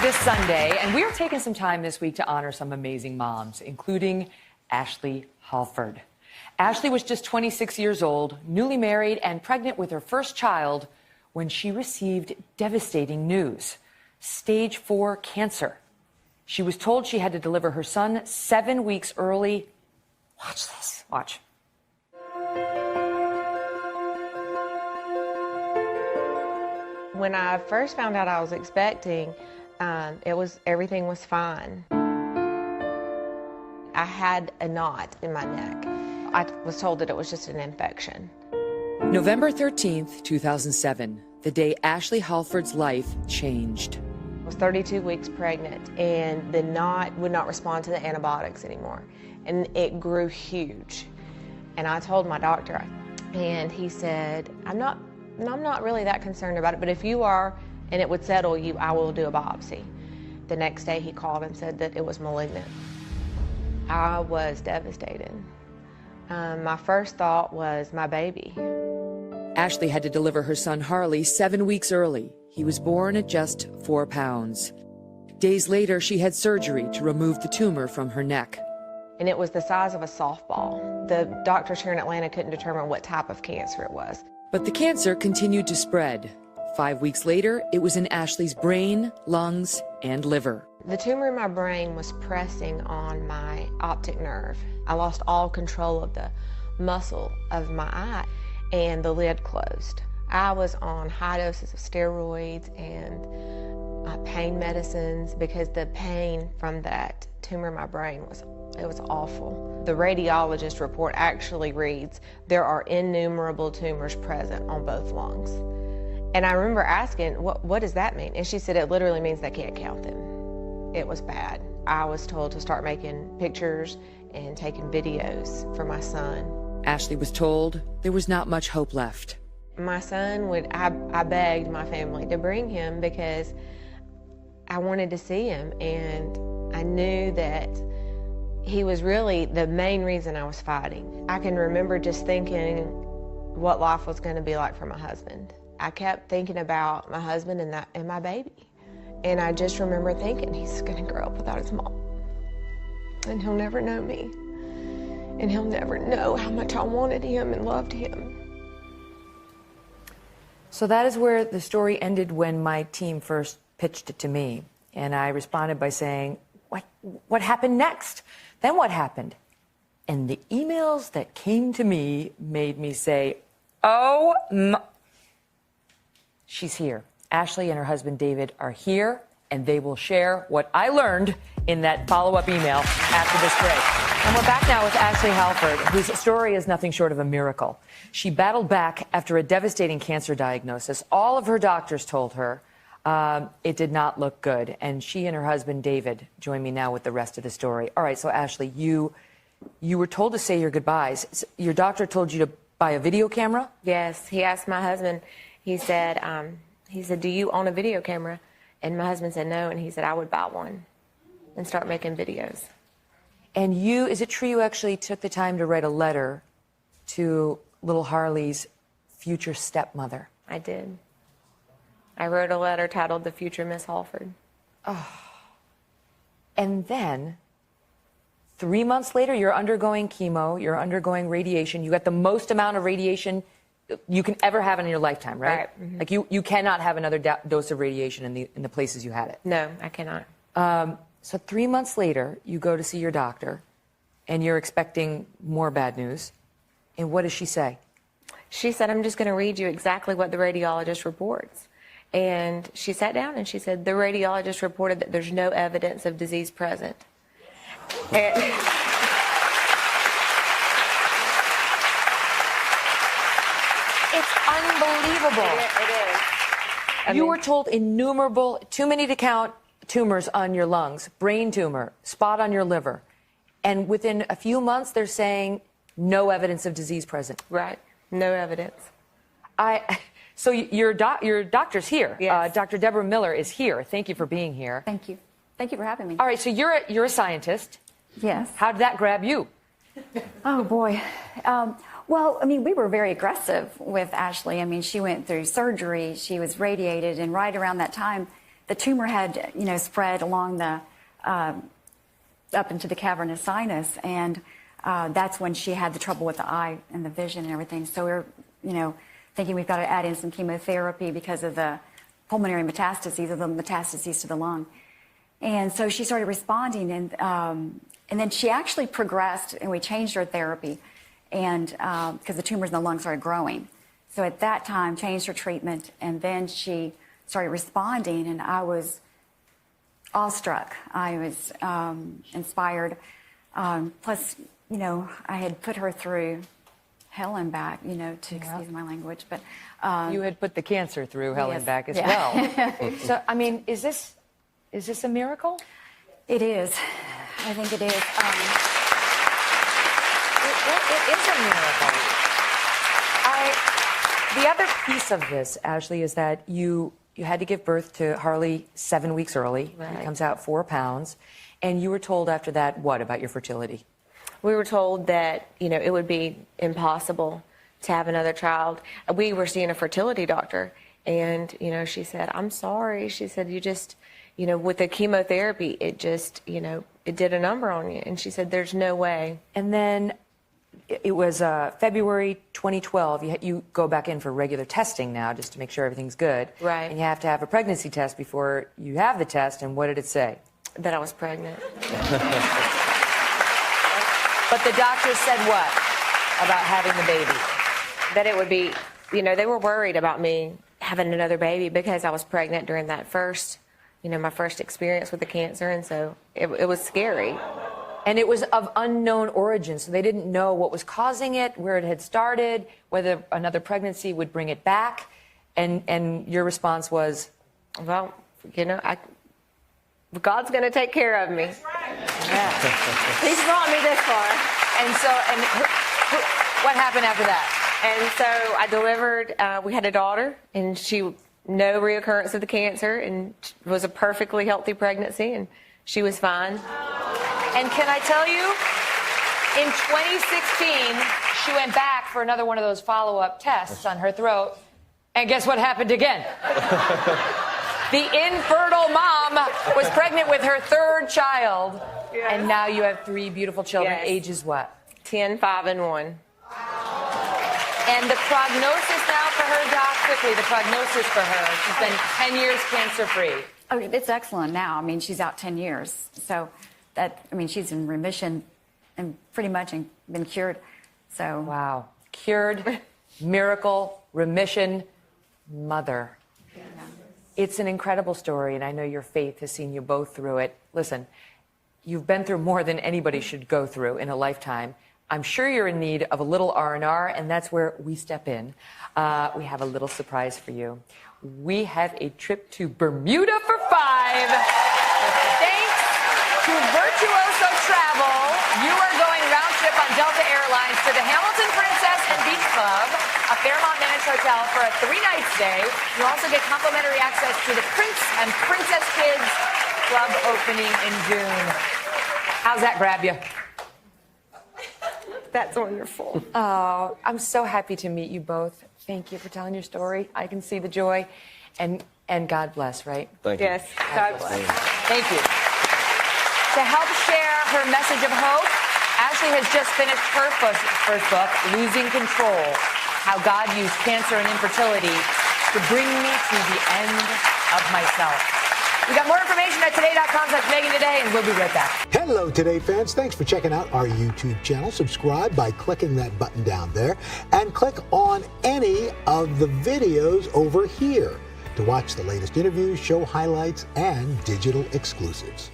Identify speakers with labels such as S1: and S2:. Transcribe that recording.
S1: this Sunday, and we are taking some time this week to honor some amazing moms, including Ashley Halford. Ashley was just 26 years old, newly married and pregnant with her first child when she received devastating news: stage 4 cancer. She was told she had to deliver her son 7 weeks early. Watch this. Watch.
S2: When I first found out I was expecting, everything was fine. I had a knot in my neck. I was told that it was just an infection.
S1: November 13th, 2007, the day Ashley Halford's life changed.
S2: I was 32 weeks pregnant, and the knot would not respond to the antibiotics anymore, and it grew huge. And I told my doctor, and he said, I'm not really that concerned about it, but if you are and it would settle you, I will do a biopsy. The next day he called and said that it was malignant. I was devastated. My first thought was my baby.
S1: Ashley had to deliver her son Harley 7 weeks early. He was born at just 4 pounds. Days later, she had surgery to remove the tumor from her neck.
S2: And it was the size of a softball. The doctors here in Atlanta couldn't determine what type of cancer it was.
S1: But the cancer continued to spread. 5 weeks later, it was in Ashley's brain, lungs, and liver.
S2: The tumor in my brain was pressing on my optic nerve. I lost all control of the muscle of my eye, and the lid closed. I was on high doses of steroids and pain medicines because the pain from that tumor in my brain was awful. The radiologist report actually reads, there are innumerable tumors present on both lungs. And I remember asking, what does that mean? And she said, it literally means they can't count them. It was bad. I was told to start making pictures and taking videos for my son.
S1: Ashley was told there was not much hope left.
S2: My son I begged my family to bring him because I wanted to see him, and I knew that he was really the main reason I was fighting. I can remember just thinking what life was going to be like for my husband. I kept thinking about my husband and my baby. And I just remember thinking, he's going to grow up without his mom. And he'll never know me. And he'll never know how much I wanted him and loved him.
S1: So that is where the story ended when my team first pitched it to me. And I responded by saying, what happened next? Then what happened? And the emails that came to me made me say, oh my. She's here. Ashley and her husband David are here, and they will share what I learned in that follow-up email after this break. And we're back now with Ashley Halford, whose story is nothing short of a miracle. She battled back after a devastating cancer diagnosis. All of her doctors told her it did not look good, and she and her husband David join me now with the rest of the story. All right, so Ashley, you were told to say your goodbyes. Your doctor told you to buy a video camera?
S2: Yes, he asked my husband. He said, do you own a video camera? And my husband said no, and he said I would buy one and start making videos.
S1: And is it true you actually took the time to write a letter to little Harley's future stepmother?
S2: I did. I wrote a letter titled The Future Miss Halford.
S1: Oh. And then 3 months later, you're undergoing chemo, you're undergoing radiation. You got the most amount of radiation you can ever have in your lifetime, right?
S2: Right. Mm-hmm.
S1: Like you cannot have another dose of radiation in the places you had it.
S2: No, I cannot.
S1: So 3 months later, you go to see your doctor, and you're expecting more bad news. And what does she say?
S2: She said, I'm just going to read you exactly what the radiologist reports. And she sat down and she said, the radiologist reported that there's no evidence of disease present. And
S1: it's unbelievable.
S2: It is.
S1: You were told innumerable, too many to count, tumors on your lungs, brain tumor, spot on your liver. And within a few months, they're saying no evidence of disease present.
S2: Right. No evidence.
S1: So your doctor's here.
S3: Yes.
S1: Dr. Deborah Miller is here. Thank you for being here.
S3: Thank you. Thank you for having me.
S1: All right, so you're a scientist.
S3: Yes.
S1: How did that grab you?
S3: Oh, boy. Well, I mean, we were very aggressive with Ashley. I mean, she went through surgery. She was radiated. And right around that time, the tumor had, spread along the up into the cavernous sinus, and that's when she had the trouble with the eye and the vision and everything. So we're, thinking we've got to add in some chemotherapy because of the pulmonary metastases, or the metastases to the lung. And so she started responding, and then she actually progressed, and we changed her therapy, and because the tumors in the lung started growing. So at that time, changed her treatment, and then she started responding, and I was awestruck. I was inspired. Plus, I had put her through hell and back, to excuse my language, but
S1: You had put the cancer through hell and
S3: yes.
S1: back as
S3: Yeah.
S1: well. So, I mean, is this a miracle?
S3: it is. I think it is.
S1: It is a miracle. The other piece of this, Ashley, is that you had to give birth to Harley 7 weeks early.
S2: Right.
S1: He comes out 4 pounds. And you were told after that, what about your fertility?
S2: We were told that, it would be impossible to have another child. We were seeing a fertility doctor, and, she said, I'm sorry. She said, you just, with the chemotherapy, it just, it did a number on you. And she said, there's no way.
S1: And then it was February 2012. You go back in for regular testing now just to make sure everything's good.
S2: Right.
S1: And you have to have a pregnancy test before you have the test. And what did it say?
S2: That I was pregnant.
S1: But the doctor said what about having the baby?
S2: That it would be, they were worried about me having another baby because I was pregnant during that first, my first experience with the cancer. And so it was scary.
S1: And it was of unknown origin, so they didn't know what was causing it, where it had started, whether another pregnancy would bring it back. And your response was?
S2: Well, God's going to take care of me.
S1: Yeah.
S2: He's brought me this far.
S1: And so, what happened after that?
S2: And so I delivered, we had a daughter, and no reoccurrence of the cancer, and it was a perfectly healthy pregnancy, and she was fine.
S1: And can I tell you, in 2016, she went back for another one of those follow-up tests on her throat, and guess what happened again? The infertile mom was pregnant with her 3rd child,
S2: Yes.
S1: and now you have 3 beautiful children.
S2: Yes.
S1: Ages what?
S2: 10, 5, and 1.
S1: And the prognosis now for her, Doc, quickly, the prognosis for her, she's been 10 years cancer-free.
S3: Oh, it's excellent now. I mean, she's out 10 years. So she's in remission and pretty much been cured. So
S1: Wow. Cured, miracle, remission, mother.
S3: yeah.
S1: It's an incredible story, and I know your faith has seen you both through it. Listen, you've been through more than anybody should go through in a lifetime. I'm sure you're in need of a little R&R, and that's where we step in. We have a little surprise for you. We have a trip to Bermuda for 5. Thanks to Virtuoso Travel, you are going round trip on Delta Airlines to the Hamilton Princess and Beach Club, a Fairmont Managed hotel for a 3-night stay. You also get complimentary access to the Prince and Princess Kids Club opening in June. How's that grab you?
S2: That's wonderful.
S1: Oh, I'm so happy to meet you both. Thank you for telling your story. I can see the joy, and God bless, right?
S4: Thank you.
S2: Yes, God bless.
S1: Thank you. To help share her message of hope, Ashley has just finished her first book, Losing Control, How God Used Cancer and Infertility to Bring Me to the End of Myself. We got more information at today.com/Megan Today, and we'll be right back.
S5: Hello, Today fans. Thanks for checking out our YouTube channel. Subscribe by clicking that button down there and click on any of the videos over here to watch the latest interviews, show highlights, and digital exclusives.